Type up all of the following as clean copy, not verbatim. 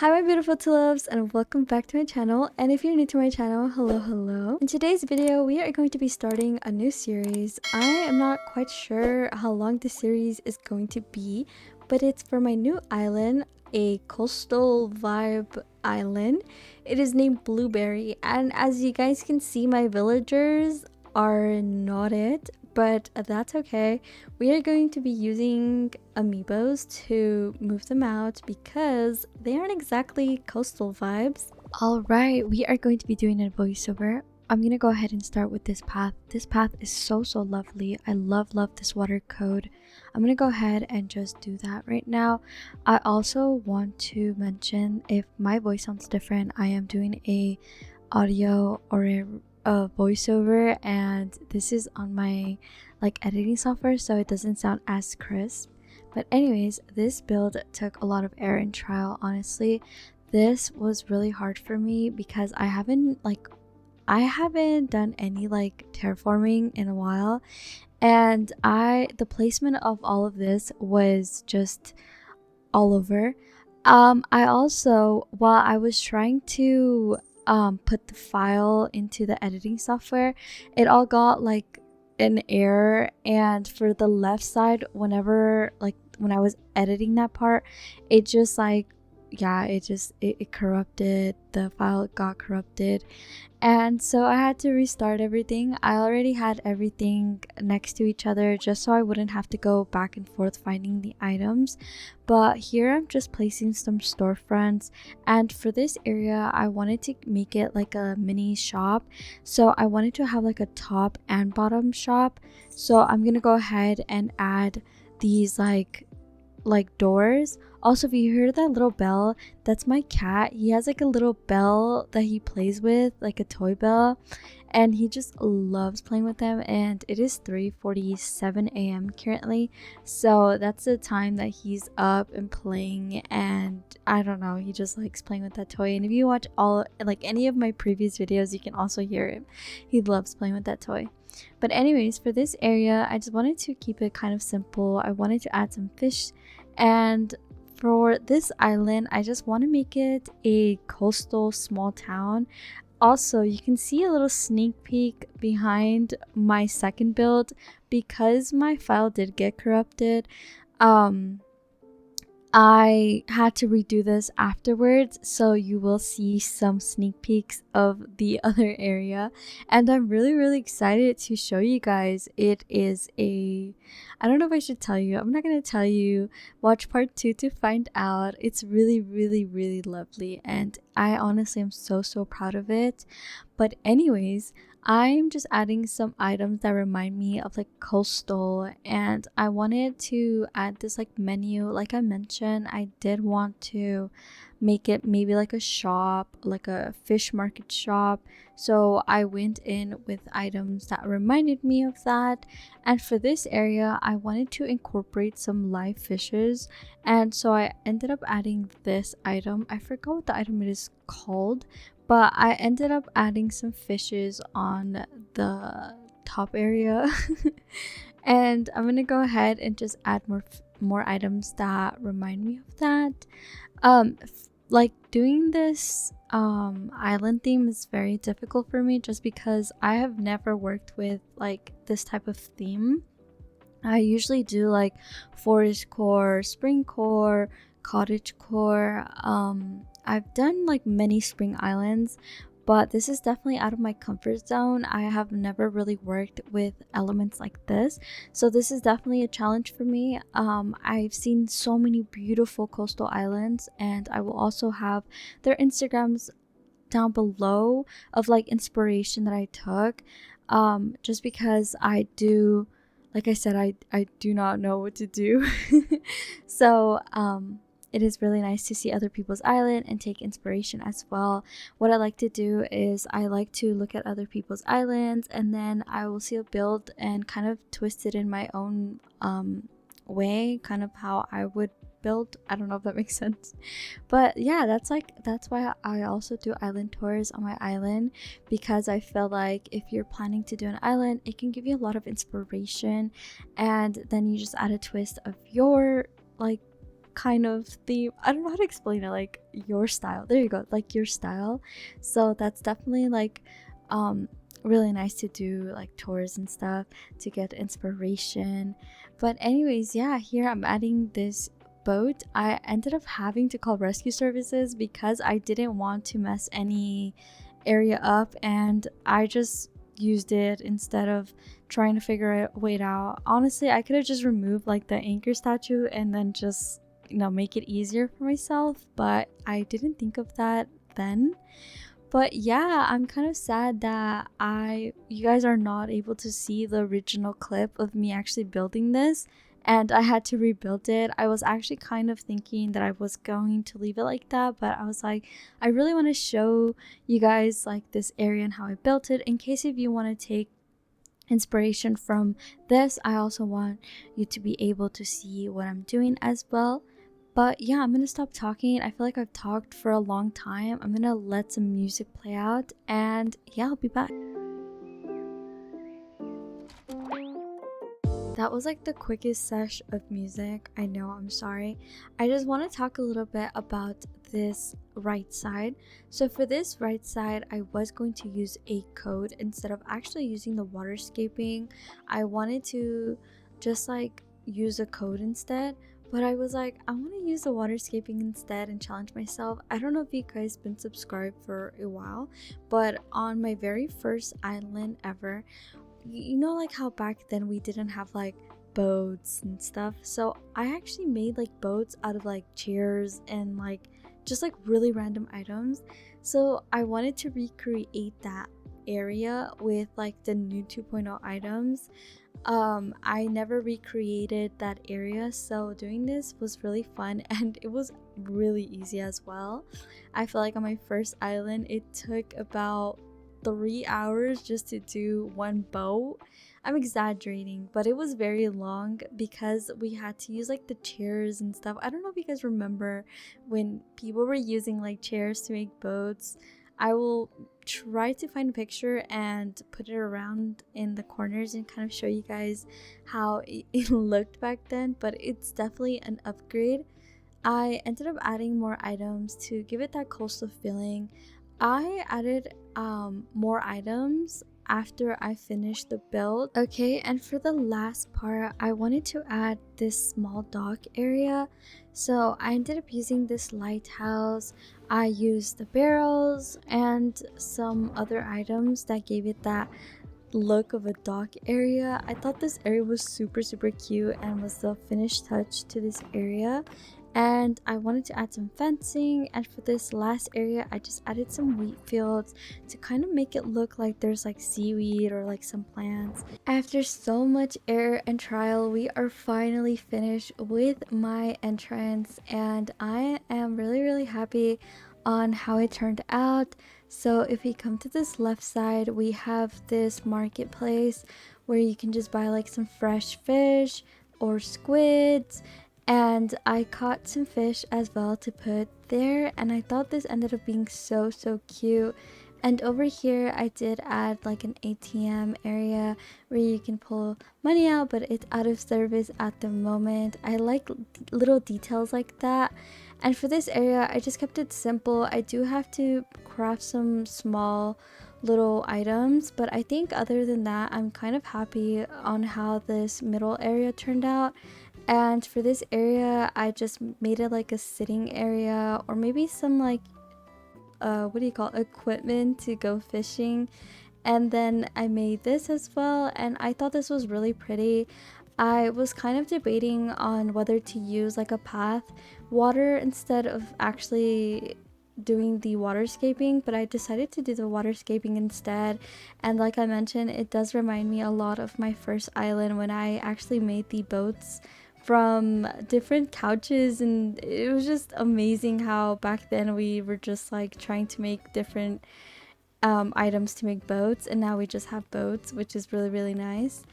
Hi my beautiful tulips and welcome back to my channel, and if you're new to my channel, hello. In today's video we are going to be starting a new series. I am not quite sure how long this series is going to be, but it's for my new island, a coastal vibe island. It is named Blueberry, and as you guys can see, my villagers are not it, but that's okay. We are going to be using amiibos to move them out because they aren't exactly coastal vibes. Alright, we are going to be doing a voiceover. I'm gonna go ahead and start with this path. This path is so lovely. I love this water code. I'm gonna go ahead and just do that right now. I also want to mention, if my voice sounds different, I am doing a audio or a voiceover, and this is on my editing software, so it doesn't sound as crisp. But anyways, this build took a lot of error and trial. Honestly, this was really hard for me because I haven't done any terraforming in a while, and the placement of all of this was just all over. I also, while I was trying to put the file into the editing software, it all got an error, and for the left side, whenever when I was editing that part, it just it corrupted. The file got corrupted, and so I had to restart everything. I already had everything next to each other just so I wouldn't have to go back and forth finding the items. But here I'm just placing some storefronts, and for this area I wanted to make it like a mini shop. So I wanted to have like a top and bottom shop. So I'm gonna go ahead and add these doors. Also, if you hear that little bell, that's my cat. He has like a little bell that he plays with, like a toy bell, and he just loves playing with them. And it is 3:47 a.m. currently, so that's the time that he's up and playing, and I don't know, he just likes playing with that toy. And if you watch any of my previous videos, you can also hear him. He loves playing with that toy. But anyways, for this area I just wanted to keep it kind of simple. I wanted to add some fish, and for this island I just want to make it a coastal small town. Also, you can see a little sneak peek behind my second build. Because my file did get corrupted, I had to redo this afterwards, so you will see some sneak peeks of the other area, and I'm really excited to show you guys. It is I don't know if I should tell you. I'm not gonna tell you. Watch part 2 to find out. It's really lovely, and I honestly am so proud of it. But anyways, I'm just adding some items that remind me of coastal, and I wanted to add this menu. Like I mentioned, I did want to make it maybe like a shop, like a fish market shop. So I went in with items that reminded me of that. And for this area I wanted to incorporate some live fishes, and so I ended up adding this item. I forgot what the item it is called, but I ended up adding some fishes on the top area. And I'm gonna go ahead and just add more items that remind me of that. Doing this island theme is very difficult for me, just because I have never worked with this type of theme. I usually do forest core, spring core, cottage core. I've done many spring islands, but this is definitely out of my comfort zone. I have never really worked with elements like this, so this is definitely a challenge for me. I've seen so many beautiful coastal islands, and I will also have their Instagrams down below of inspiration that I took, just because I do, like I said, I do not know what to do. So it is really nice to see other people's island and take inspiration as well. What I like to do is I like to look at other people's islands, and then I will see a build and kind of twist it in my own way, kind of how I would build. I don't know if that makes sense, but yeah, that's why I also do island tours on my island, because I feel like if you're planning to do an island, it can give you a lot of inspiration, and then you just add a twist of your kind of theme. I don't know how to explain it, like your style. There you go, like your style. So that's definitely like really nice to do like tours and stuff to get inspiration. But anyways, yeah, here I'm adding this boat. I ended up having to call rescue services because I didn't want to mess any area up, and I just used it instead of trying to figure it out. Honestly, I could have just removed like the anchor statue and then just, you know, make it easier for myself, but I didn't think of that then. But yeah, I'm kind of sad that you guys are not able to see the original clip of me actually building this, and I had to rebuild it. I was actually kind of thinking that I was going to leave it like that, but I was like, I really want to show you guys like this area and how I built it, in case if you want to take inspiration from this. I also want you to be able to see what I'm doing as well. But yeah, I'm gonna stop talking. I feel like I've talked for a long time. I'm gonna let some music play out, and yeah, I'll be back. That was like the quickest sesh of music. I know, I'm sorry. I just want to talk a little bit about this right side. So for this right side, I was going to use a code instead of actually using the waterscaping. I wanted to just like use a code instead, but I was like, I want to use the waterscaping instead and challenge myself. I don't know if you guys been subscribed for a while, but on my very first island ever, you know, like how back then we didn't have like boats and stuff, so I actually made like boats out of like chairs and like just like really random items. So I wanted to recreate that area with like the new 2.0 items. I never recreated that area, so doing this was really fun and it was really easy as well. I feel like on my first island it took about 3 hours just to do one boat. I'm exaggerating, but it was very long because we had to use like the chairs and stuff. I don't know if you guys remember when people were using like chairs to make boats. I will try to find a picture and put it around in the corners and kind of show you guys how it looked back then, but it's definitely an upgrade. I ended up adding more items to give it that coastal feeling. I added more items after I finished the build. Okay, and for the last part, I wanted to add this small dock area. So I ended up using this lighthouse. I used the barrels and some other items that gave it that look of a dock area. I thought this area was super cute and was the finished touch to this area. And I wanted to add some fencing, and for this last area I just added some wheat fields to kind of make it look like there's like seaweed or like some plants. After so much error and trial, we are finally finished with my entrance, and I am really happy on how it turned out. So if we come to this left side, we have this marketplace where you can just buy like some fresh fish or squids, and I caught some fish as well to put there, and I thought this ended up being so cute. And over here I did add like an ATM area where you can pull money out, but it's out of service at the moment. I like little details like that. And for this area I just kept it simple. I do have to craft some small little items, but I think other than that I'm kind of happy on how this middle area turned out. And for this area I just made it like a sitting area, or maybe some like what do you call it, equipment to go fishing. And then I made this as well, and I thought this was really pretty. I was kind of debating on whether to use like a path water instead of actually doing the waterscaping, but I decided to do the waterscaping instead. And like I mentioned, it does remind me a lot of my first island when I actually made the boats from different couches, and it was just amazing how back then we were just like trying to make different items to make boats, and now we just have boats, which is really nice.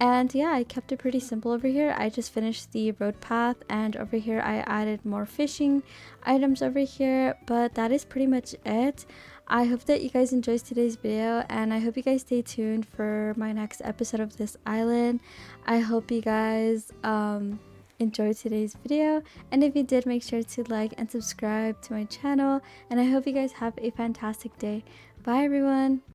And yeah, I kept it pretty simple over here. I just finished the road path, and over here I added more fishing items over here, but that is pretty much it. I hope that you guys enjoyed today's video, and I hope you guys stay tuned for my next episode of this island. I hope you guys enjoyed today's video, and if you did, make sure to like and subscribe to my channel, and I hope you guys have a fantastic day. Bye everyone.